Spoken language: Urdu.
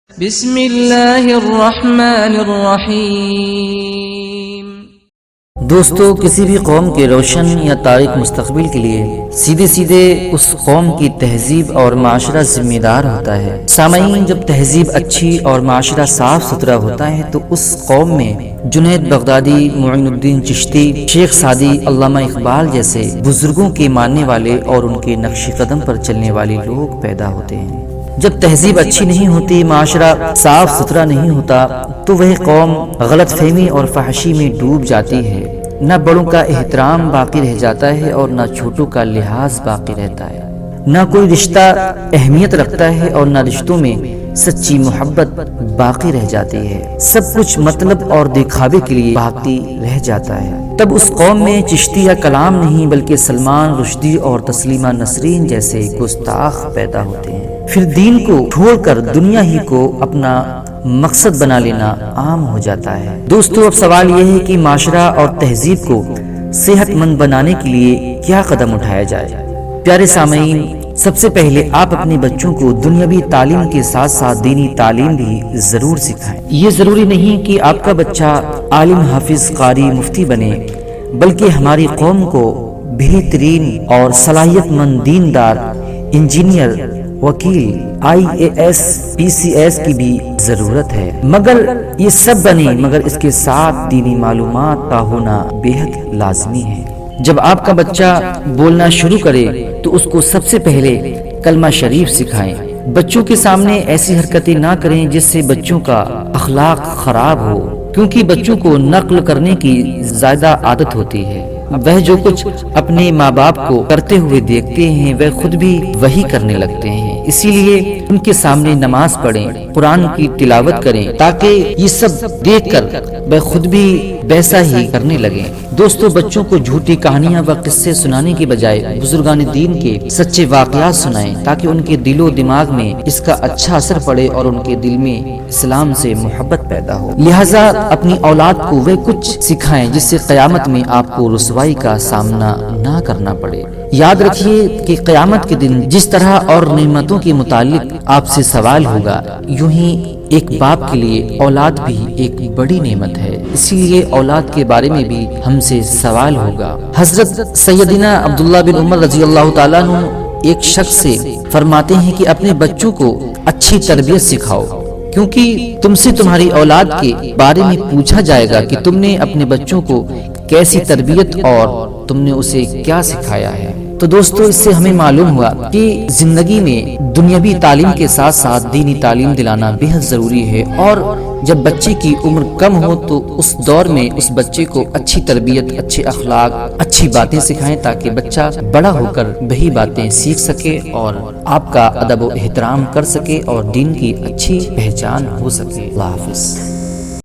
بسم اللہ الرحمن الرحیم۔ دوستو، کسی بھی قوم کے روشن یا تاریک مستقبل کے لیے سیدھے سیدھے اس قوم کی تہذیب اور معاشرہ ذمہ دار ہوتا ہے۔ سامعین، جب تہذیب اچھی اور معاشرہ صاف ستھرا ہوتا ہے تو اس قوم میں جنید بغدادی، معین الدین چشتی، شیخ سعدی، علامہ اقبال جیسے بزرگوں کے ماننے والے اور ان کے نقش قدم پر چلنے والے لوگ پیدا ہوتے ہیں۔ جب تہذیب اچھی نہیں ہوتی، معاشرہ صاف ستھرا نہیں ہوتا تو وہ قوم غلط فہمی اور فحشی میں ڈوب جاتی ہے۔ نہ بڑوں کا احترام باقی رہ جاتا ہے اور نہ چھوٹوں کا لحاظ باقی رہتا ہے۔ نہ کوئی رشتہ اہمیت رکھتا ہے اور نہ رشتوں میں سچی محبت باقی رہ جاتی ہے۔ سب کچھ مطلب اور دکھاوے کے لیے باقی رہ جاتا ہے۔ تب اس قوم میں چشتی یا کلام نہیں بلکہ سلمان رشدی اور تسلیمہ نسرین جیسے گستاخ پیدا ہوتے ہیں۔ پھر دین کو چھوڑ کر دنیا ہی کو اپنا مقصد بنا لینا عام ہو جاتا ہے۔ دوستو، اب سوال یہ ہے کہ معاشرہ اور تہذیب کو صحت مند بنانے کے لیے کیا قدم اٹھایا جائے؟ پیارے سامعین، سب سے پہلے آپ اپنے بچوں کو دنیاوی تعلیم کے ساتھ ساتھ دینی تعلیم بھی ضرور سکھائیں۔ یہ ضروری نہیں کہ آپ کا بچہ عالم، حافظ، قاری، مفتی بنے، بلکہ ہماری قوم کو بہترین اور صلاحیت مند دیندار، انجینئر، وکیل، IAS، PCS کی بھی ضرورت ہے۔ مگر یہ سب بنے مگر اس کے ساتھ دینی معلومات کا ہونا بہت لازمی ہے۔ جب آپ کا بچہ بولنا شروع کرے تو اس کو سب سے پہلے کلمہ شریف سکھائیں۔ بچوں کے سامنے ایسی حرکتیں نہ کریں جس سے بچوں کا اخلاق خراب ہو، کیونکہ بچوں کو نقل کرنے کی زیادہ عادت ہوتی ہے۔ وہ جو کچھ اپنے ماں باپ کو کرتے ہوئے دیکھتے ہیں وہ خود بھی وہی کرنے لگتے ہیں۔ اسی لیے ان کے سامنے نماز پڑھیں، قرآن کی تلاوت کریں تاکہ یہ سب دیکھ کر وہ خود بھی ویسا ہی کرنے لگیں۔ دوستو، بچوں کو جھوٹی کہانیاں و قصے سنانے کے بجائے بزرگان دین کے سچے واقعات سنائیں تاکہ ان کے دل و دماغ میں اس کا اچھا اثر پڑے اور ان کے دل میں اسلام سے محبت پیدا ہو۔ لہٰذا اپنی اولاد کو وہ کچھ سکھائیں جس سے قیامت میں آپ کو رسوائی کا سامنا نہ کرنا پڑے۔ یاد رکھیے کہ قیامت کے دن جس طرح اور نعمتوں کے متعلق آپ سے سوال ہوگا، یوں ہی ایک باپ کے لیے اولاد بھی ایک بڑی نعمت ہے، اسی لیے اولاد کے بارے میں بھی ہم سے سوال ہوگا۔ حضرت سیدنا عبداللہ بن عمر رضی اللہ تعالیٰ عنہ ایک شخص سے فرماتے ہیں کہ اپنے بچوں کو اچھی تربیت سکھاؤ، کیونکہ تم سے تمہاری اولاد کے بارے میں پوچھا جائے گا کہ تم نے اپنے بچوں کو کیسی تربیت اور تم نے اسے کیا سکھایا ہے۔ تو دوستو، اس سے ہمیں معلوم ہوا کہ زندگی میں دنیاوی تعلیم کے ساتھ ساتھ دینی تعلیم دلانا بہت ضروری ہے، اور جب بچے کی عمر کم ہو تو اس دور میں اس بچے کو اچھی تربیت، اچھے اخلاق، اچھی باتیں سکھائیں تاکہ بچہ بڑا ہو کر وہی باتیں سیکھ سکے اور آپ کا ادب و احترام کر سکے اور دین کی اچھی پہچان ہو سکے۔ اللہ حافظ۔